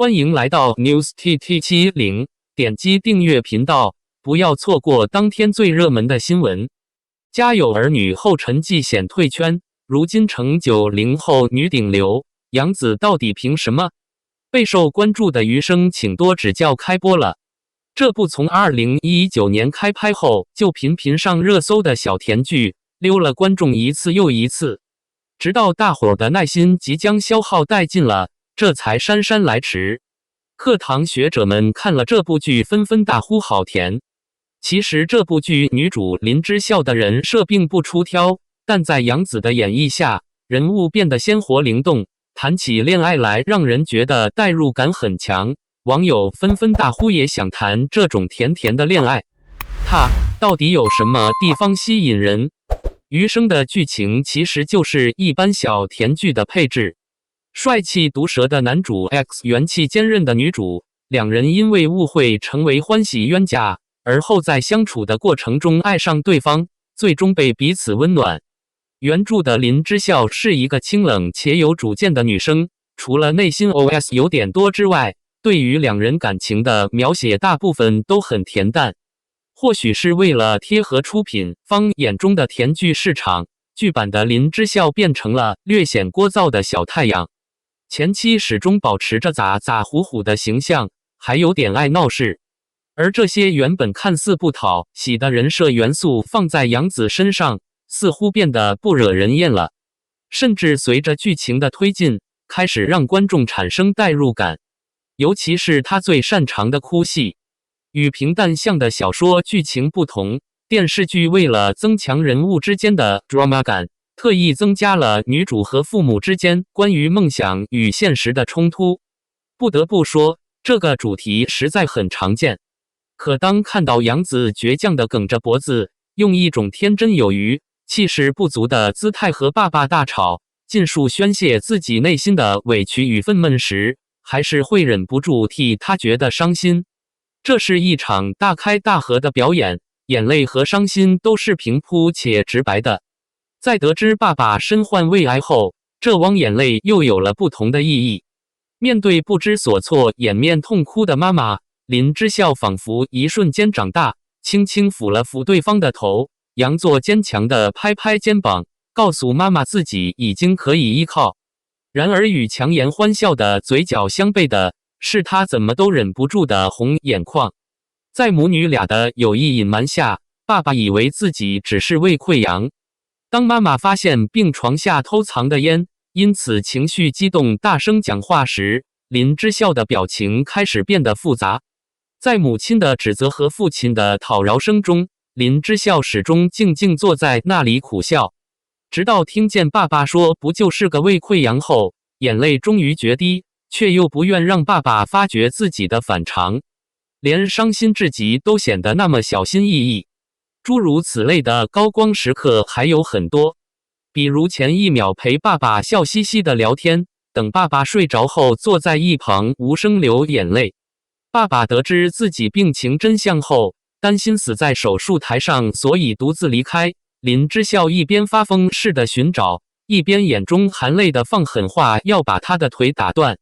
欢迎来到 News TT70，点击订阅频道，不要错过当天最热门的新闻。家有儿女后沉寂显退圈，如今成90后女顶流，杨紫到底凭什么？备受关注的《余生，请多指教》开播了。这部从2019年开拍后就频频上热搜的小甜剧，溜了观众一次又一次，直到大伙儿的耐心即将消耗殆尽了，这才姗姗来迟。课堂学者们看了这部剧，纷纷大呼好甜。其实这部剧女主林之孝的人设并不出挑，但在杨紫的演绎下，人物变得鲜活灵动，谈起恋爱来让人觉得代入感很强。网友纷纷大呼也想谈这种甜甜的恋爱。它到底有什么地方吸引人？余生的剧情其实就是一般小甜剧的配置。帅气毒舌的男主 X 元气坚韧的女主，两人因为误会成为欢喜冤家，而后在相处的过程中爱上对方，最终被彼此温暖。原著的林之孝是一个清冷且有主见的女生，除了内心 OS 有点多之外，对于两人感情的描写大部分都很恬淡。或许是为了贴合出品方眼中的甜剧市场，剧版的林之孝变成了略显聒噪的小太阳。前期始终保持着咋咋呼呼的形象，还有点爱闹事。而这些原本看似不讨喜的人设元素放在杨紫身上，似乎变得不惹人厌了，甚至随着剧情的推进，开始让观众产生代入感。尤其是他最擅长的哭戏。与平淡向的小说剧情不同，电视剧为了增强人物之间的 drama 感，特意增加了女主和父母之间关于梦想与现实的冲突。不得不说，这个主题实在很常见。可当看到杨紫倔强地梗着脖子，用一种天真有余、气势不足的姿态和爸爸大吵，尽数宣泄自己内心的委屈与愤懑时，还是会忍不住替他觉得伤心。这是一场大开大合的表演，眼泪和伤心都是平铺且直白的。在得知爸爸身患胃癌后，这汪眼泪又有了不同的意义。面对不知所措、掩面痛哭的妈妈，林之孝仿佛一瞬间长大，轻轻抚了抚对方的头，佯作坚强地拍拍肩膀，告诉妈妈自己已经可以依靠。然而与强颜欢笑的嘴角相悖的是，他怎么都忍不住的红眼眶。在母女俩的有意隐瞒下，爸爸以为自己只是胃溃疡。当妈妈发现病床下偷藏的烟，因此情绪激动大声讲话时，林之孝的表情开始变得复杂。在母亲的指责和父亲的讨饶声中，林之孝始终静静坐在那里苦笑，直到听见爸爸说不就是个胃溃疡后，眼泪终于决堤，却又不愿让爸爸发觉自己的反常，连伤心至极都显得那么小心翼翼。诸如此类的高光时刻还有很多，比如前一秒陪爸爸笑嘻嘻的聊天，等爸爸睡着后坐在一旁无声流眼泪。爸爸得知自己病情真相后，担心死在手术台上，所以独自离开。林之孝一边发疯似的寻找，一边眼中含泪的放狠话要把他的腿打断。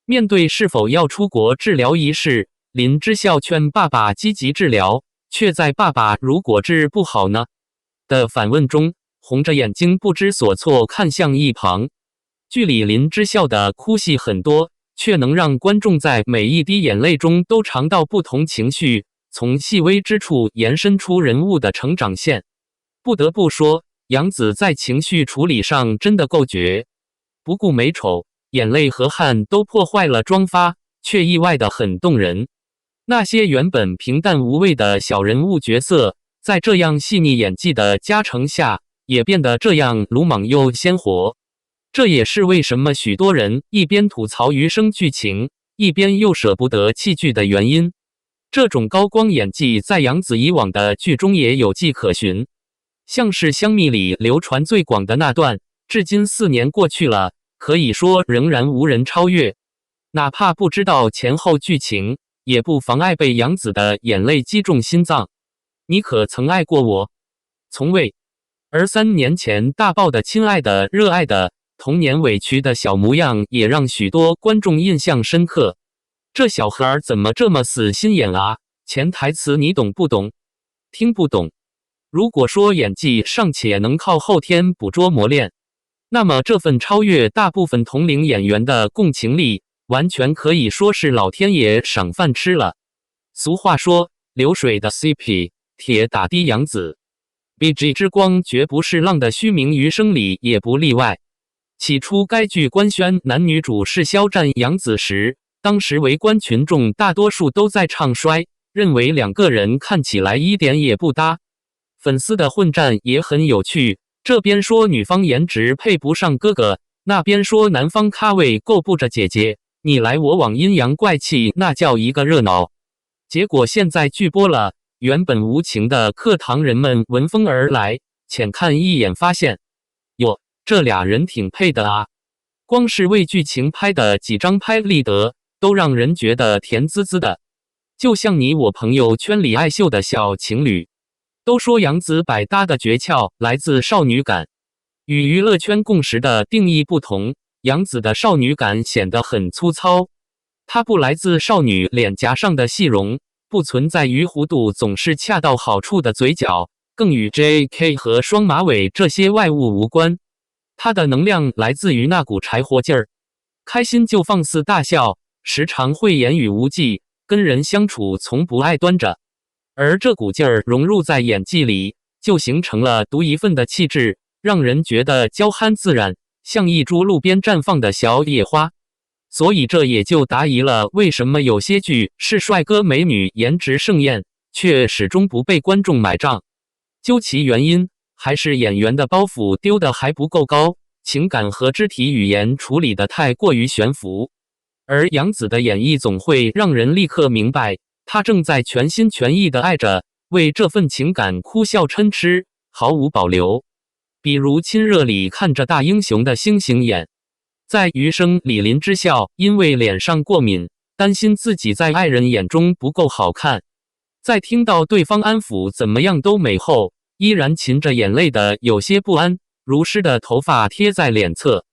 面对是否要出国治疗一事，林之孝劝爸爸积极治疗，却在爸爸如果治不好呢的反问中，红着眼睛不知所措看向一旁。剧里林之孝的哭戏很多，却能让观众在每一滴眼泪中都尝到不同情绪，从细微之处延伸出人物的成长线。不得不说，杨紫在情绪处理上真的够绝，不顾美丑，眼泪和汗都破坏了妆发，却意外的很动人。那些原本平淡无味的小人物角色，在这样细腻演技的加成下，也变得这样鲁莽又鲜活。这也是为什么许多人一边吐槽余生剧情，一边又舍不得弃剧的原因。这种高光演技在杨紫以往的剧中也有迹可循，像是《香蜜》里流传最广的那段，至今4年过去了，可以说仍然无人超越。哪怕不知道前后剧情，也不妨碍被杨紫的眼泪击中心脏。你可曾爱过我？从未。而3年前大爆的亲爱的、热爱的、童年委屈的小模样，也让许多观众印象深刻。这小孩怎么这么死心眼啊？潜台词你懂不懂？听不懂。如果说演技尚且能靠后天捕捉磨练，那么这份超越大部分同龄演员的共情力，完全可以说是老天爷赏饭吃了。俗话说，流水的 CP， 铁打的杨紫。BG 之光绝不是浪的虚名，余生里也不例外。起初该剧官宣男女主是肖战、杨紫时，当时围观群众大多数都在唱衰，认为两个人看起来一点也不搭。粉丝的混战也很有趣，这边说女方颜值配不上哥哥，那边说男方咖位够不着姐姐，你来我往，阴阳怪气，那叫一个热闹。结果现在剧播了，原本无情的课堂人们闻风而来，浅看一眼发现，哟，这俩人挺配的啊！光是为剧情拍的几张拍立得，都让人觉得甜滋滋的，就像你我朋友圈里爱秀的小情侣。都说杨紫百搭的诀窍来自少女感，与娱乐圈共识的定义不同，杨紫的少女感显得很粗糙。她不来自少女脸颊上的细容，不存在于弧度总是恰到好处的嘴角，更与 JK 和双马尾这些外物无关。她的能量来自于那股柴火劲儿，开心就放肆大笑，时常会言语无忌，跟人相处从不爱端着。而这股劲儿融入在演技里，就形成了独一份的气质，让人觉得娇憨自然，像一株路边绽放的小野花。所以这也就答疑了为什么有些剧是帅哥美女颜值盛宴，却始终不被观众买账。究其原因，还是演员的包袱丢得还不够高，情感和肢体语言处理得太过于悬浮。而杨紫的演绎总会让人立刻明白，他正在全心全意地爱着，为这份情感哭笑嗔痴，毫无保留。比如亲热里看着大英雄的星星眼，在余生里林之孝因为脸上过敏，担心自己在爱人眼中不够好看，在听到对方安抚怎么样都美后，依然噙着眼泪的有些不安，如湿的头发贴在脸侧。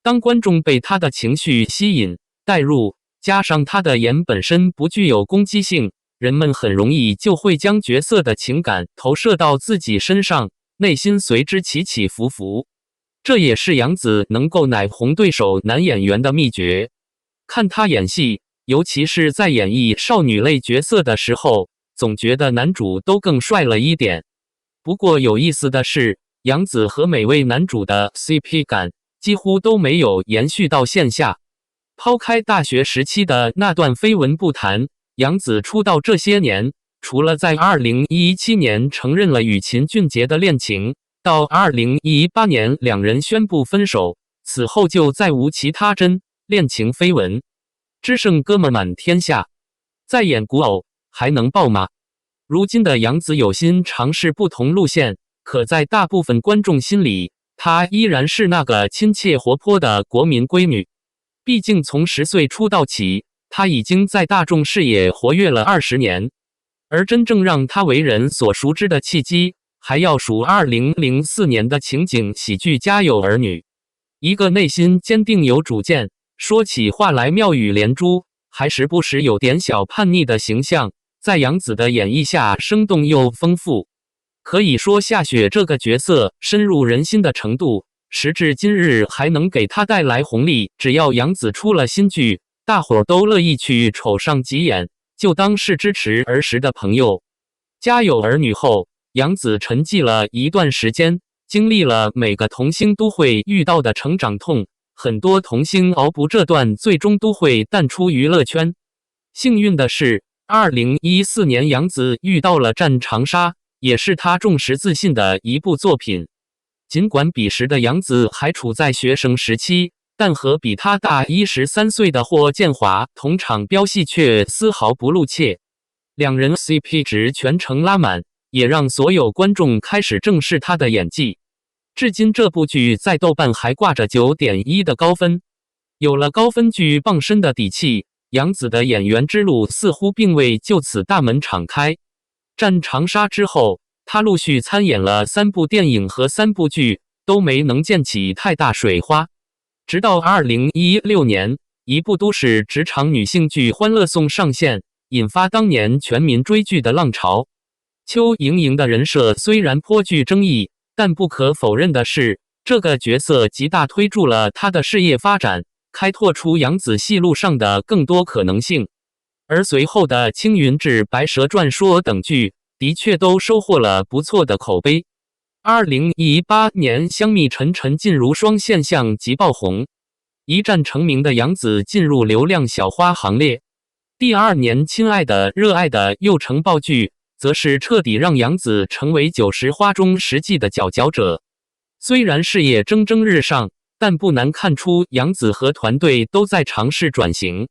当观众被他的情绪吸引带入，加上他的演本身不具有攻击性，人们很容易就会将角色的情感投射到自己身上，内心随之起起伏伏。这也是杨紫能够奶红对手男演员的秘诀。看他演戏，尤其是在演绎少女类角色的时候，总觉得男主都更帅了一点。不过有意思的是，杨紫和每位男主的 CP 感几乎都没有延续到线下。抛开大学时期的那段绯闻不谈，杨紫出道这些年，除了在2017年承认了与秦俊杰的恋情，到2018年两人宣布分手，此后就再无其他真恋情绯闻。只剩哥们满天下，再演古偶还能爆吗？如今的杨紫有心尝试不同路线，可在大部分观众心里，她依然是那个亲切活泼的国民闺女。毕竟从10岁出道起，她已经在大众视野活跃了20年，而真正让她为人所熟知的契机，还要数2004年的情景喜剧《家有儿女》。一个内心坚定有主见，说起话来妙语连珠，还时不时有点小叛逆的形象，在杨紫的演绎下生动又丰富。可以说夏雪这个角色深入人心的程度，时至今日还能给她带来红利。只要杨紫出了新剧，大伙儿都乐意去瞅上几眼，就当是支持儿时的朋友。家有儿女后，杨紫沉寂了一段时间，经历了每个童星都会遇到的成长痛，很多童星熬不这段，最终都会淡出娱乐圈。幸运的是，2014年杨紫遇到了《战长沙》，也是她重拾自信的一部作品。尽管彼时的杨紫还处在学生时期，但和比她大13岁的霍建华同场飙戏却丝毫不露怯，两人 CP 值全程拉满，也让所有观众开始正视她的演技。至今这部剧在豆瓣还挂着 9.1 的高分。有了高分剧傍身的底气，杨紫的演员之路似乎并未就此大门敞开。战长沙之后，她陆续参演了3部电影和3部剧，都没能溅起太大水花。直到2016年，一部都市职场女性剧《欢乐颂》上线，引发当年全民追剧的浪潮。邱莹莹的人设虽然颇具争议，但不可否认的是，这个角色极大推助了她的事业发展，开拓出杨紫戏路上的更多可能性。而随后的《青云志》《白蛇传说》等剧，的确都收获了不错的口碑。2018年，香蜜沉沉烬如霜现象即爆红，一战成名的杨紫进入流量小花行列。第二年，《亲爱的热爱的》又成爆剧，则是彻底让杨紫成为90花中实际的佼佼者。虽然事业蒸蒸日上，但不难看出杨紫和团队都在尝试转型。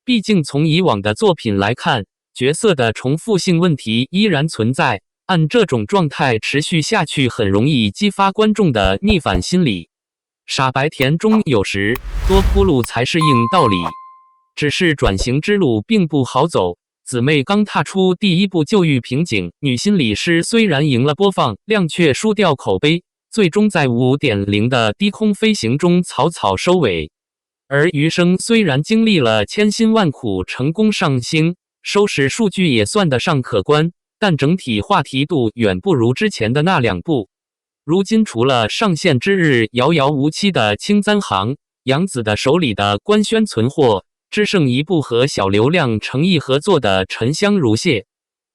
毕竟从以往的作品来看，角色的重复性问题依然存在，按这种状态持续下去，很容易激发观众的逆反心理。傻白甜中有时多铺路才是硬道理，只是转型之路并不好走。姊妹刚踏出第一步就遇瓶颈，女心理师虽然赢了播放量，却输掉口碑，最终在 5.0 的低空飞行中草草收尾。而余生虽然经历了千辛万苦成功上星，收视数据也算得上可观，但整体话题度远不如之前的那2部。如今除了上线之日遥遥无期的《青簪行》，杨紫的手里的官宣存货只剩一部和小流量诚意合作的《沉香如屑》。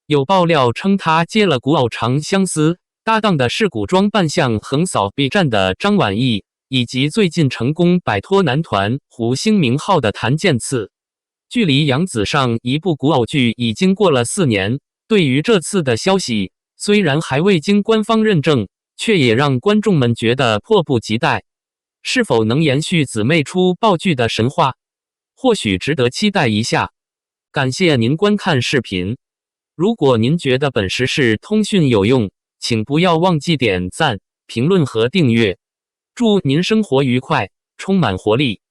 有爆料称她接了古偶《长相思》搭档的是古装扮相横扫 B 站的张晚意，以及最近成功摆脱男团虎星名号的谭健次。距离杨紫上一部古偶剧已经过了4年，对于这次的消息，虽然还未经官方认证，却也让观众们觉得迫不及待。是否能延续姊妹出爆剧的神话，或许值得期待一下。感谢您观看视频，如果您觉得本时事通讯有用，请不要忘记点赞、评论和订阅。祝您生活愉快，充满活力。